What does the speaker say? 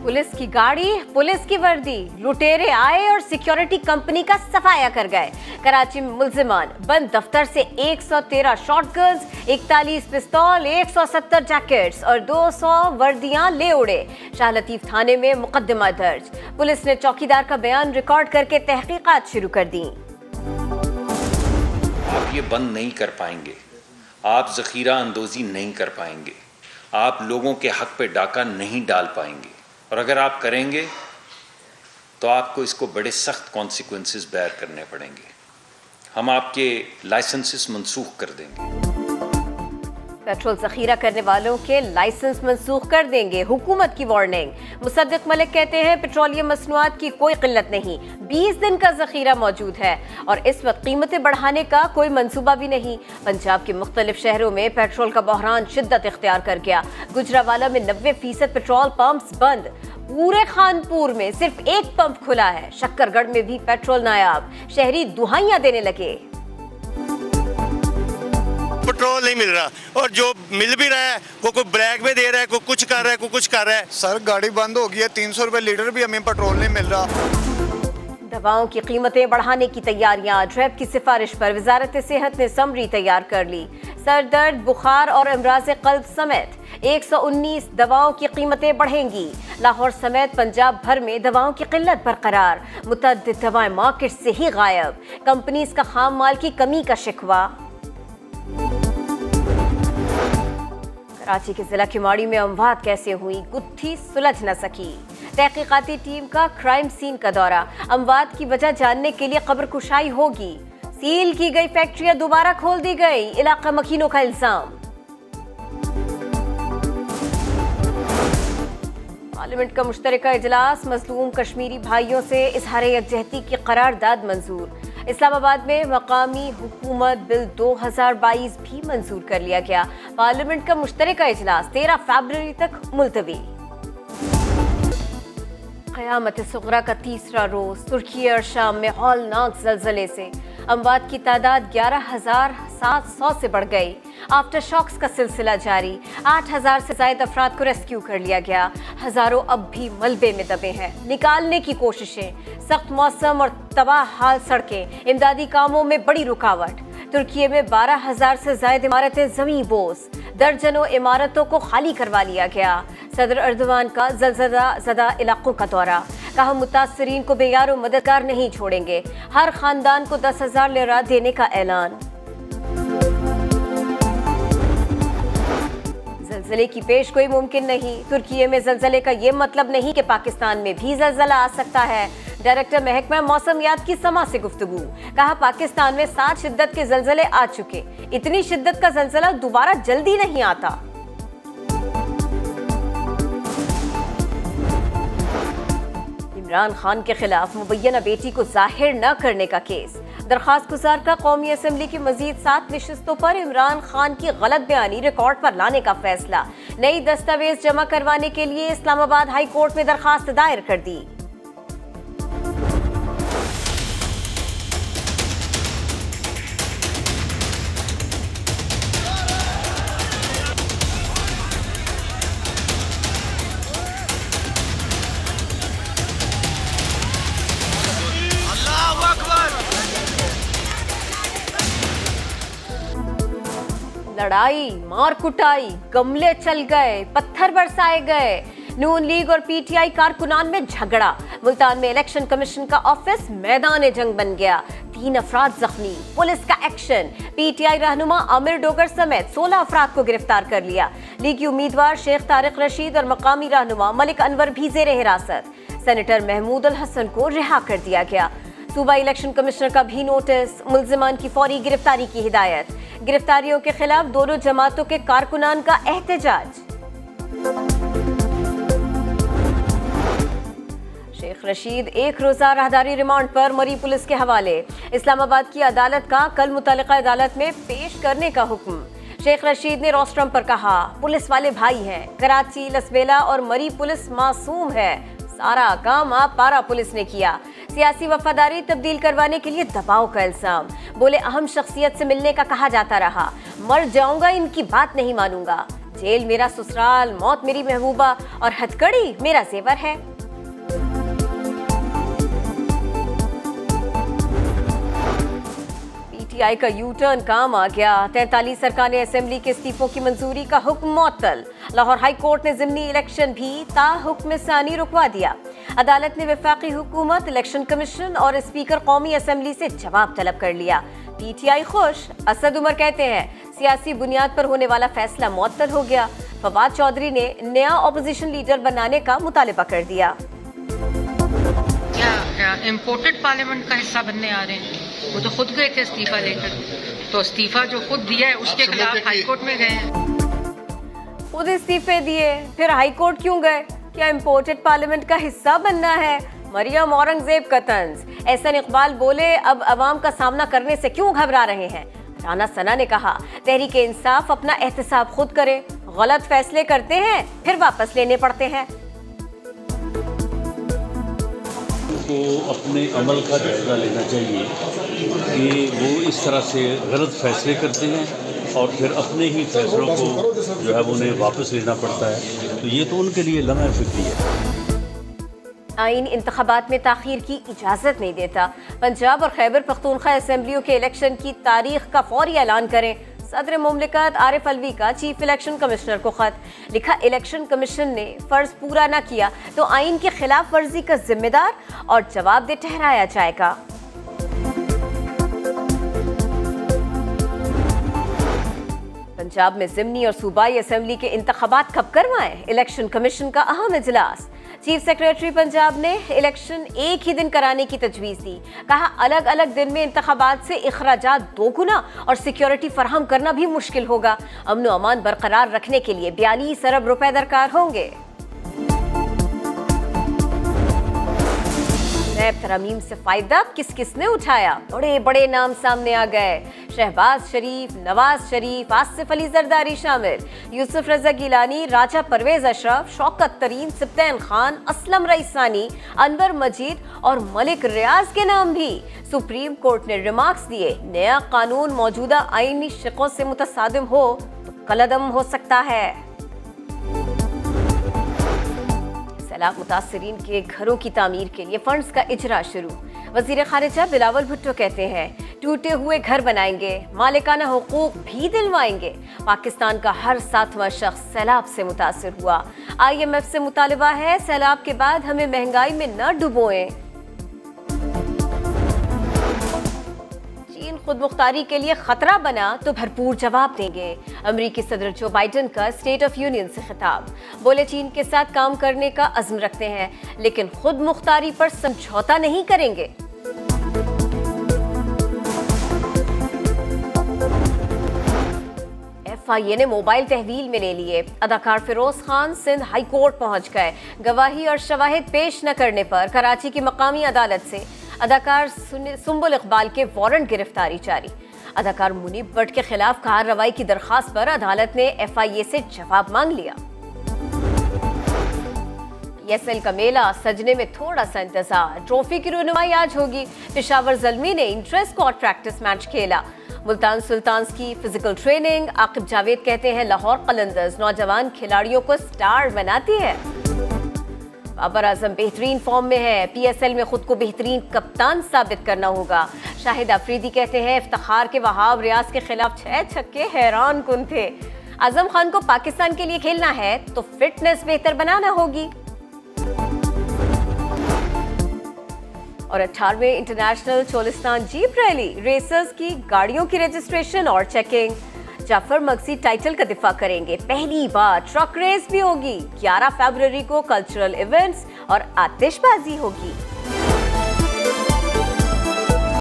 Police की गाड़ी, police की वर्दी, लुटेरे आए और सिक्योरिटी कंपनी का सफाया कर गए। कराची में मुल्जिमान बंद दफ्तर से 113 शॉटगन्स, 41 पिस्तौल, 170 जैकेट्स और 200 वर्दियां ले उड़े। शाह लतीफ थाने में मुकदमा दर्ज। पुलिस ने चौकीदार का बयान रिकॉर्ड करके तहकीकात शुरू कर दी। आप ये बंद नहीं कर पाएंगे, आप जखीरा अंदोजी नहीं कर पाएंगे, आप लोगों के हक पे डाका नहीं डाल पाएंगे, और अगर आप करेंगे तो आपको इसको बड़े सख्त कॉन्सिक्वेंसेस बेयर करने पड़ेंगे। हम आपके लाइसेंसेस मनसूख कर देंगे। पेट्रोल जखीरा करने वालों के लाइसेंस मनसूख कर देंगे, हुकूमत की वार्निंग। मुसद्दिक मलिक कहते हैं पेट्रोलियम मसनूआत की कोई किल्लत नहीं, 20 दिन का जखीरा मौजूद है और इस वक्त कीमतें बढ़ाने का कोई मंसूबा भी नहीं। पंजाब के मुख्तलिफ शहरों में पेट्रोल का बहरान शिद्दत इख्तियार कर गया। गुजरावाला में 90% पेट्रोल पंप्स बंद, पूरे खानपुर में सिर्फ एक पंप खुला है। शक्करगढ़ में भी पेट्रोल नायाब, शहरी दुहाइयां देने लगे। पेट्रोल नहीं मिल रहा और जो मिल भी रहा है वो कोई ब्लैक में दे रहा है, कोई कुछ कर रहा है, कोई कुछ कर रहा है। सर गाड़ी बंद हो गई है, 300 रुपए लीटर भी हमें पेट्रोल नहीं मिल रहा। दवाओं की कीमतें बढ़ाने की तैयारियां, ड्रैब की सिफारिश पर वजारत सेहत ने समरी तैयार कर ली। सर दर्द, बुखार और अमराज कल्ब समेत 119 दवाओं की कीमतें बढ़ेंगी। लाहौर समेत पंजाब भर में दवाओं की किल्लत बरकरार, मुतअद्दिद दवाएं मार्केट से ही गायब। कंपनीज का खाम माल की कमी का शिकवा। कराची के जिला किमाड़ी में अमवात कैसे हुई, गुत्थी सुलझ न सकी। तहकीकाती टीम का क्राइम सीन का दौरा, अमवात की वजह जानने के लिए कब्र कुशाई होगी। सील की गई फैक्ट्रियां दोबारा खोल दी गई, इलाका मकीनों का इल्जाम। पार्लियामेंट का मुश्तरका इजलास, मजलूम कश्मीरी भाइयों से इजहार यकजहती की करारदाद मंजूर। इस्लामाबाद में मकामी हुकूमत बिल 2022 भी मंजूर कर लिया गया। पार्लियामेंट का मुश्तरका इजलास 13 फरवरी तक मुलतवी। क़यामत सुग़रा का तीसरा रोज, तुर्की और शाम में हौलनाक ज़लज़ले से अमवात की तादाद 11,700 से बढ़ गई। आफ्टर शॉक्स का सिलसिला जारी, 8,000 से ज्यादा अफराद को रेस्क्यू कर लिया गया। हजारों अब भी मलबे में दबे हैं, निकालने की कोशिशें। सख्त मौसम और तबाह हाल सड़कें, इमदादी कामों में बड़ी रुकावट। तुर्की में 12,000 से ज्यादा इमारतें जमीन बोस, दर्जनों इमारतों को खाली करवा लिया गया। सदर अर्दवान का ज़लज़ला ज़दा इलाकों का दौरा, कहा मुतासरीन को बेयारो मददगार नहीं छोड़ेंगे। हर खानदान को 10,000 लिरा देने का ऐलान। ज़लज़ले की पेश कोई मुमकिन नहीं। तुर्की में ज़लज़ले का ये मतलब नहीं कि पाकिस्तान में भी ज़लज़ला आ सकता है। डायरेक्टर महकमा मौसमियात की समा से गुफ्तगू, कहा पाकिस्तान में 7 शिद्दत के ज़लज़ले आ चुके, इतनी शिद्दत का ज़लज़ला दोबारा जल्दी नहीं आता। इमरान खान के खिलाफ मुबैना बेटी को जाहिर न करने का केस, दरखास्त गुजार का कौमी असम्बली की मजीद 7 नशिस्तों पर इमरान खान की गलत बयानी रिकॉर्ड पर लाने का फैसला। नई दस्तावेज जमा करवाने के लिए इस्लामाबाद हाई कोर्ट में दरखास्त दायर कर दी। लड़ाई, मार कुटाई, गमले चल गए, पत्थर बरसाए गए। नून लीग और पीटीआई कारकुनान में झगड़ा। मुल्तान में इलेक्शन कमीशन का ऑफिस मैदान जंग बन गया। 3 अफराद जख्मी, पुलिस का एक्शन। पीटीआई रहनुमा आमिर डोगर समेत 16 अफराद को गिरफ्तार कर लिया। लीगी उम्मीदवार शेख तारिक रशीद और मकामी रहनुमा मलिक अनवर भी जेरे हिरासत। सेनेटर महमूद अल हसन को रिहा कर दिया गया। सूबा इलेक्शन कमिश्नर का भी नोटिस, मुल्जिमान की फौरी गिरफ्तारी की हिदायत। गिरफ्तारियों के खिलाफ दोनों जमातों के कारकुनान का एहतजाज। शेख रशीद 1 रोजा राहदारी रिमांड पर मरी पुलिस के हवाले। इस्लामाबाद की अदालत का कल मुतल्लिका अदालत में पेश करने का हुक्म। शेख रशीद ने रोस्ट्रम पर कहा, पुलिस वाले भाई हैं, कराची, लसबेला और मरी पुलिस मासूम है, सारा काम आप पारा पुलिस ने किया। सियासी वफादारी तब्दील करवाने के लिए दबाव का इल्जाम। बोले अहम शख्सियत से मिलने का कहा जाता रहा, मर जाऊंगा इनकी बात नहीं मानूंगा। जेल मेरा ससुराल, मौत मेरी महबूबा और हथकड़ी मेरा जेवर है। पीटीआई का यू टर्न काम आ गया। 43 अरकान असेंबली के इस्तीफों की मंजूरी का हुक्म मुअत्तल। लाहौर हाई कोर्ट ने ज़िमनी इलेक्शन भी ता हुक्म सानी रुकवा दिया। अदालत ने वफाकी हुकूमत, इलेक्शन कमीशन और स्पीकर कौमी असेंबली से जवाब तलब कर लिया। पीटीआई खुश। असद उमर कहते हैं सियासी बुनियाद पर होने वाला फैसला मुअत्तल हो गया। फवाद चौधरी ने नया ऑपोजिशन लीडर बनाने का मुतालिबा कर दिया। क्या इम्पोर्टेड पार्लियामेंट का हिस्सा बनने आ रहे हैं? वो तो खुद गए थे इस्तीफा लेकर, तो इस्तीफा जो खुद दिया है उसके खिलाफ हाईकोर्ट में गए हैं। खुद इस्तीफे दिए फिर हाईकोर्ट क्यों गए? क्या इम्पोर्टेड पार्लियामेंट का हिस्सा बनना है? मरियम औरंगजेब का तंज। एहसन इकबाल बोले अब अवाम का सामना करने से क्यों घबरा रहे हैं? राना सना ने कहा तहरीक इंसाफ अपना एहतसाब खुद करे, गलत फैसले करते हैं फिर वापस लेने पड़ते हैं। को अपने अमल का जायजा लेना चाहिए कि वो इस तरह से गलत फैसले करते हैं और फिर अपने ही फैसलों को जो है उन्हें वापस लेना पड़ता है, तो ये तो उनके लिए लम्हा फिक्री है। आईन इंतखाबात में ताखीर की इजाज़त नहीं देता। पंजाब और खैबर पख्तूनख्वा असेंबलियों के इलेक्शन की तारीख का फौरी ऐलान करें। सदर मुमलिकत आरिफ अलवी का चीफ इलेक्शन कमिश्नर को खत लिखा। इलेक्शन कमीशन ने फर्ज पूरा न किया तो आईन की खिलाफ वर्जी का जिम्मेदार और जवाबदेह ठहराया जाएगा। पंजाब में ज़िमनी और सूबाई असेंबली के इंतखाबात कब करवाएं? इलेक्शन कमीशन का अहम इजलास। चीफ सेक्रेटरी पंजाब ने इलेक्शन एक ही दिन कराने की तजवीज़ दी। कहा अलग अलग दिन में इंतखाबात से इखराजात दोगुना और सिक्योरिटी फराहम करना भी मुश्किल होगा। अमन व अमान बरकरार रखने के लिए 42 अरब रुपए दरकार होंगे। नैब तरमीम से फायदा किस किस ने उठाया? बड़े बड़े नाम सामने आ गए। शहबाज शरीफ, नवाज शरीफ, आसिफ अली जरदारी शामिल, यूसुफ रजा गिलानी, राजा परवेज अशरफ, शौकत तरीन, सिब्तैन खान, असलम रईसानी, अनवर मजीद और मलिक रियाज के नाम भी। सुप्रीम कोर्ट ने रिमार्क्स दिए नया कानून मौजूदा आईनी शिकों से मुतसादिम हो तो कलअदम हो सकता है। सैलाब मुतासरीन के घरों की तामीर के लिए फंड्स का इजरा शुरू। वजीर खारिजा बिलावल भुट्टो कहते हैं टूटे हुए घर बनाएंगे, मालिकाना हुकूक भी दिलवाएंगे। पाकिस्तान का हर 7वां शख्स सैलाब से मुतासिर हुआ। IMF से मुतालिबा है सैलाब के बाद हमें महंगाई में न डुबोएं। खुद मुख्तारी के लिए खतरा बना तो भरपूर जवाब देंगे। अमेरिकी सदर जो बाइडेन का स्टेट ऑफ यूनियन से खिताब। बोले चीन के साथ काम करने का अज़्म रखते हैं लेकिन खुद मुख्तारी पर समझौता नहीं करेंगे। FIA ने मोबाइल तहवील में ले लिए। अदाकार फिरोज खान सिंध हाई कोर्ट पहुंच गए। गवाही और शवाहिद पेश न करने पर कराची की मकामी अदालत से अदाकार सुंबुल इकबाल के वारंट गिरफ्तारी जारी। अदाकार मुनीब भट्ट के खिलाफ कार्रवाई की दरखास्त पर अदालत ने FIA से जवाब मांग लिया। ESL का मेला सजने में थोड़ा सा इंतजार। ट्रॉफी की रुनमाई आज होगी। पेशावर ज़ल्मी ने इंटर स्क्वाड प्रैक्टिस मैच खेला। मुल्तान सुल्तान्स की फिजिकल ट्रेनिंग। आकिब जावेद कहते हैं लाहौर कलंदर्स नौजवान खिलाड़ियों को स्टार बनाती है। बाबर आजम बेहतरीन फॉर्म में है। PSL में खुद को बेहतरीन कप्तान साबित करना होगा। शाहिद अफरीदी कहते हैं इफ्तिखार के वहाब रियाज के खिलाफ 6 छक्के हैरान कुन थे। आजम खान को पाकिस्तान के लिए खेलना है तो फिटनेस बेहतर बनाना होगी। और 18वें international Cholistan jeep rally. Racers की गाड़ियों की रजिस्ट्रेशन और चेकिंग। जाफर मगसी टाइटल का दिफा करेंगे। पहली बार ट्रक रेस भी होगी। 11 फरवरी को कल्चरल इवेंट्स और आतिशबाजी होगी।